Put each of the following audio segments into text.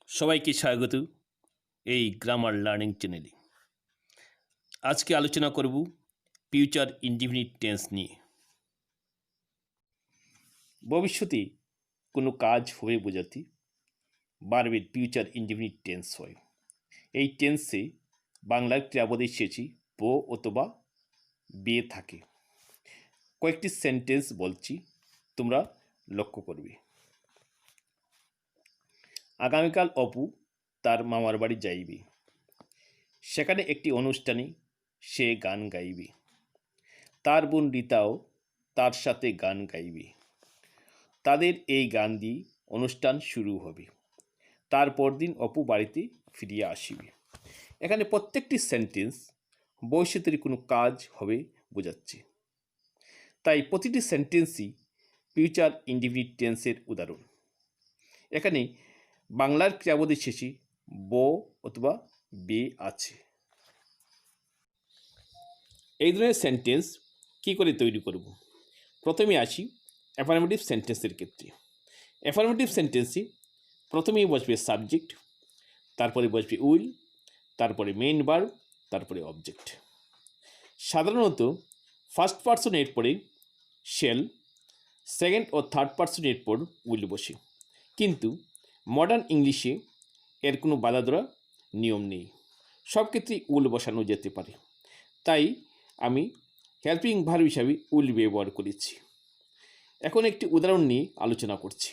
সবাইকে স্বাগত এই গ্রামার লার্নিং চ্যানেলে। আজকে আলোচনা করব ফিউচার ইনডিফিনিট টেন্স নিয়ে। ভবিষ্যতে কোনো কাজ হবে বোঝাতে ভার্বের ফিউচার ইনডিফিনিট টেন্স হয়। এই টেন্সে বাংলার ক্রিয়াপদের শেষে ব অথবা বে থাকে। কয়েকটি সেন্টেন্স বলছি, তোমরা লক্ষ্য করবে। আগামীকাল অপু তার মামার বাড়ি যাইবে। সেখানে একটি অনুষ্ঠানে সে গান গাইবে। তার বোন রীতাও তার সাথে গান গাইবে। তাদের এই গান দিয়ে অনুষ্ঠান শুরু হবে। তারপর দিন অপু বাড়িতে ফিরিয়া আসিবে। এখানে প্রত্যেকটি সেন্টেন্স ভবিষ্যতের কোনো কাজ হবে বোঝাচ্ছে, তাই প্রতিটি সেন্টেন্সই ফিউচার ইনডিফিনিট টেন্সের উদাহরণ। এখানে বাংলার ক্রিয়াপদের শেষে ব অথবা বে আছে। এই ধরনের সেন্টেন্স কী করে তৈরি করব? প্রথমে আসি অ্যাফার্মেটিভ সেন্টেন্সের ক্ষেত্রে। অ্যাফার্মেটিভ সেন্টেন্সে প্রথমেই বসবে সাবজেক্ট, তারপরে বসবে উইল, তারপরে মেইন ভার্ব, তারপরে অবজেক্ট। সাধারণত ফার্স্ট পার্সনের পরে শেল, সেকেন্ড ও থার্ড পার্সনের পর উইল বসে, কিন্তু মডার্ন ইংলিশে এর কোনো বাধা ধরা নিয়ম নেই, সব ক্ষেত্রেই উইল বসানো যেতে পারে। তাই আমি হেল্পিং ভার্ব হিসাবে উইল ব্যবহার করেছি। এখন একটি উদাহরণ নিয়ে আলোচনা করছি।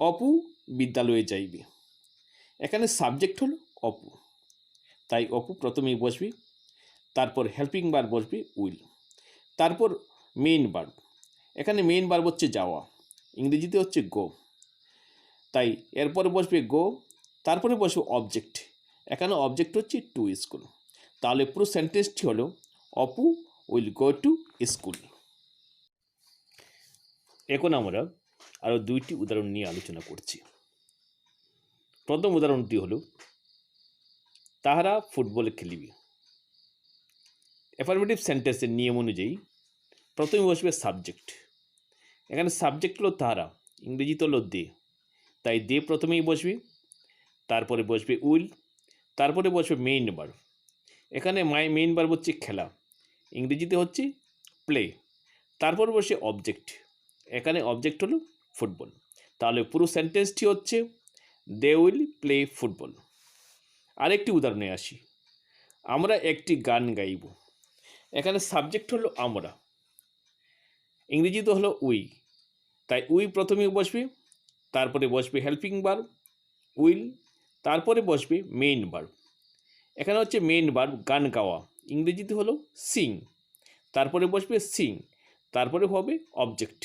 অপু বিদ্যালয়ে যাইবে। এখানে সাবজেক্ট হলো অপু, তাই অপু প্রথমেই বসবে, তারপর হেল্পিং ভার্ব বসবে উইল, তারপর মেইন ভার্ব। এখানে মেইন ভার্ব হচ্ছে যাওয়া, ইংরেজিতে হচ্ছে গো, তাই এরপরে বসবে গো, তারপরে বসবে অবজেক্ট। এখানে অবজেক্ট হচ্ছে টু স্কুল। তাহলে পুরো সেন্টেন্সটি হলো Apu will go to school. এখন আমরা আরও দুইটি উদাহরণ নিয়ে আলোচনা করছি। প্রথম উদাহরণটি হলো তাহারা ফুটবল খেলিবে। অ্যাফার্মেটিভ সেন্টেন্সের নিয়ম অনুযায়ী প্রথমে বসবে সাবজেক্ট। এখানে সাবজেক্ট হলো তাহারা, ইংরেজিতে হলো দে, তাই দে প্রথমেই বসবে, তারপরে বসবে উইল, তারপরে বসবে মেইন ভার্ব। এখানে মেইন ভার্ব হচ্ছে খেলা, ইংরেজিতে হচ্ছে প্লে, তারপর বসে অবজেক্ট। এখানে অবজেক্ট হলো ফুটবল। তাহলে পুরো সেন্টেন্সটি হচ্ছে দে উইল প্লে ফুটবল। আরেকটি উদাহরণে আসি। আমরা একটি গান গাইব। এখানে সাবজেক্ট হলো আমরা, ইংরেজিতে হলো উই, তাই উই প্রথমে বসবে, তারপরে বসবে হেল্পিং ভার্ব উইল, তারপরে বসবে মেইন ভার্ব। এখানে হচ্ছে মেইন ভার্ব গান গাওয়া, ইংরেজিতে হলো সিং, তারপরে বসবে সিং, তারপরে হবে অবজেক্ট।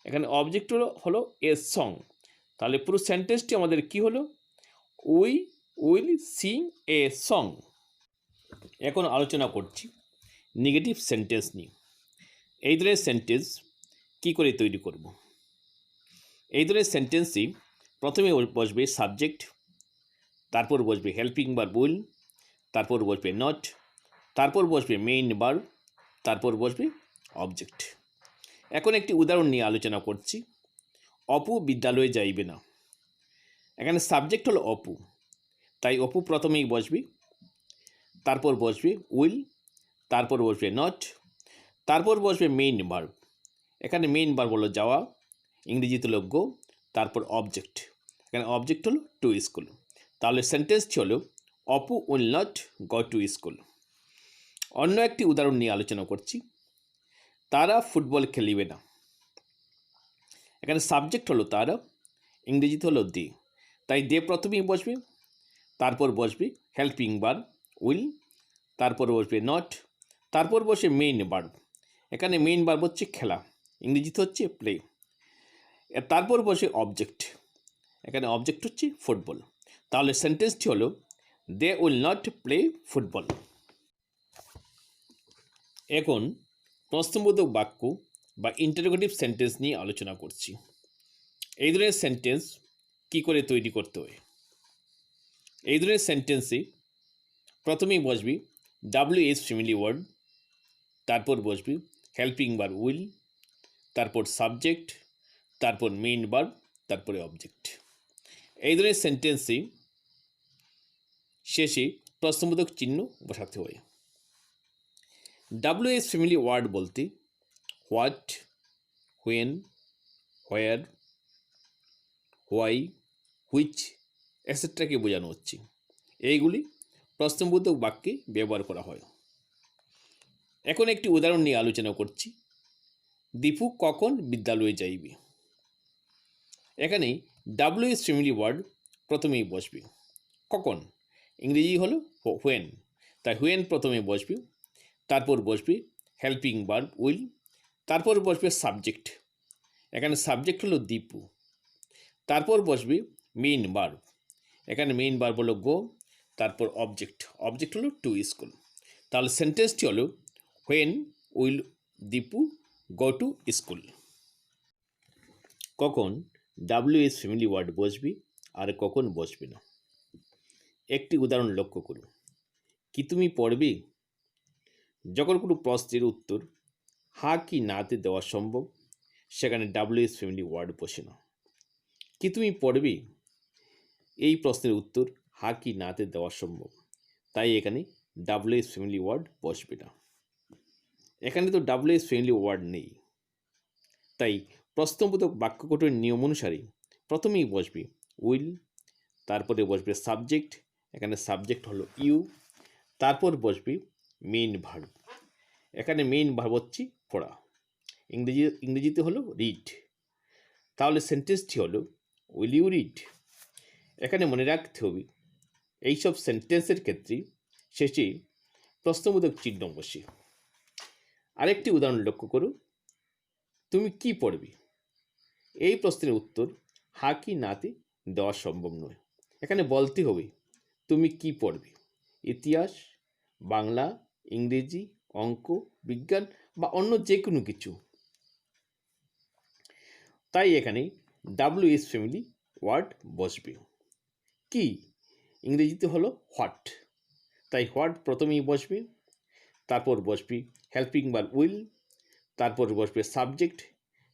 এখানে অবজেক্ট হলো এ সং। তাহলে পুরো সেন্টেন্সটি আমাদের কি হলো? We will sing a song. এখন আলোচনা করছি নেগেটিভ সেন্টেন্স নিয়ে। এই ধরনের সেন্টেন্স কী করে তৈরি করব? এই ধরনের সেন্টেন্সই প্রথমে বসবে সাবজেক্ট, তারপর বসবে হেল্পিং ভার্ব উইল, তারপর বসবে নট, তারপর বসবে মেইন ভার্ব, তারপর বসবে অবজেক্ট। এখন একটি উদাহরণ নিয়ে আলোচনা করছি। অপু বিদ্যালয়ে যাইবে না। এখানে সাবজেক্ট হলো অপু, তাই অপু প্রথমেই বসবে, তারপর বসবে উইল, তারপর বসবে নট, তারপর বসবে মেইন ভার্ব। এখানে মেইন ভার্ব হলো যাওয়া, ইংরেজিতে হলো গো, তারপর অবজেক্ট। এখানে অবজেক্ট হলো টু স্কুল। তাহলে সেন্টেন্সটি হলো Apu will not go to school. অন্য একটি উদাহরণ নিয়ে আলোচনা করছি। তারা ফুটবল খেলিবে না। এখানে সাবজেক্ট হলো তারা, ইংরেজিতে হলো দে, তাই দে প্রথমেই বসবে, তারপর বসবে হেল্পিং ভার্ব উইল, তারপর বসবে নট, তারপর বসে মেইন ভার্ব। এখানে মেইন ভার্ব হচ্ছে খেলা, ইংরেজিতে হচ্ছে প্লে, তারপর বসে অবজেক্ট। এখানে অবজেক্ট হচ্ছে ফুটবল। তাহলে সেন্টেন্সটি হলো they will not play football. এখন প্রশ্নবোধক বাক্য বা ইন্টারোগেটিভ সেন্টেন্স নিয়ে আলোচনা করছি। এই ধরনের সেন্টেন্স কী করে তৈরি করতে হয়? এই ধরনের সেন্টেন্সে প্রথমেই বসবি WH ফ্যামিলি ওয়ার্ড, তারপর বসবি হেল্পিং ভার্ব উইল, তারপর সাবজেক্ট, তারপর মেইন ভার্ব, তারপরে অবজেক্ট। এই ধরনের সেন্টেন্সে শেষে প্রশ্নবোধক চিহ্ন বসাতে হয়। WH ফ্যামিলি ওয়ার্ড বলতে what, when, where, why, which এক্সেট্রাকে বোঝানো হচ্ছে। এইগুলি প্রশ্নবোধক বাক্যে ব্যবহার করা হয়। এখন একটি উদাহরণ নিয়ে আলোচনা করছি। দীপু কখন বিদ্যালয়ে যাইবে। এখানে WH ফ্যামিলি ওয়ার্ড প্রথমেই বসবে। কখন ইংরেজি হলো হোয়েন, তাই হোয়েন প্রথমে বসবে, তারপর বসবে হেল্পিং ভার্ব উইল, তারপর বসবে সাবজেক্ট। এখানে সাবজেক্ট হলো দীপু, তারপর বসবে মেইন ভার্ব। এখানে মেইন ভার্ব হলো গো, তারপর অবজেক্ট, অবজেক্ট হলো টু স্কুল। তাহলে সেন্টেন্সটি হলো when will Dipu go to school. কখন WH ফ্যামিলি ওয়ার্ড বসবে আর কখন বসবে না। একটি উদাহরণ লক্ষ্য করুন। কি তুমি পড়বে। যখন কোনো প্রশ্নের উত্তর হা কি নাতে দেওয়া সম্ভব, সেখানে WH ফ্যামিলি ওয়ার্ড বসে না। কি তুমি পড়বে এই প্রশ্নের উত্তর হা কি নাতে দেওয়া সম্ভব, তাই এখানে WH ফ্যামিলি ওয়ার্ড বসবে না। এখানে তো WH ফ্যামিলি ওয়ার্ড নেই, তাই প্রশ্নবোধক বাক্য গঠনের নিয়ম অনুসারে প্রথমেই বসবে উইল, তারপরে বসবে সাবজেক্ট। এখানে সাবজেক্ট হলো ইউ, তারপর বসবে মেইন ভার্ব। এখানে মেইন ভার্ব হচ্ছে পড়া, ইংরেজিতে হলো রিড। তাহলে সেন্টেন্সটি হলো উইল ইউ রিড। এখানে মনে রাখতে হবে এইসব সেন্টেন্সের ক্ষেত্রে শেষে প্রশ্নবোধক চিহ্ন বসে। আরেকটি উদাহরণ লক্ষ্য করো। তুমি কি পড়বে এই প্রশ্নের উত্তর হা কি নাতে দেওয়া সম্ভব নয়। এখানে বলতে হবে তুমি কি পড়বে, ইতিহাস, বাংলা, ইংরেজি, অঙ্ক, বিজ্ঞান বা অন্য যে কোনো কিছু। তাই এখানে WH ফ্যামিলি ওয়ার্ড বসবে। কি ইংরেজিতে হলো হোয়াট, তাই হোয়াট প্রথমেই বসবে, তারপর বসবে হেল্পিং ভার্ব উইল, তারপর বসবে সাবজেক্ট।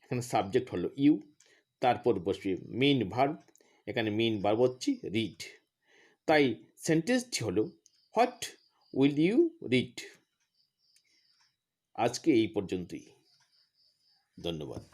এখানে সাবজেক্ট হলো ইউ, তারপর বসবে মেইন ভার্ব। এখানে মেইন ভার্ব হচ্ছে রিড। তাই সেন্টেন্সটি হলো হোয়াট উইল ইউ রিড। আজকে এই পর্যন্তই। ধন্যবাদ।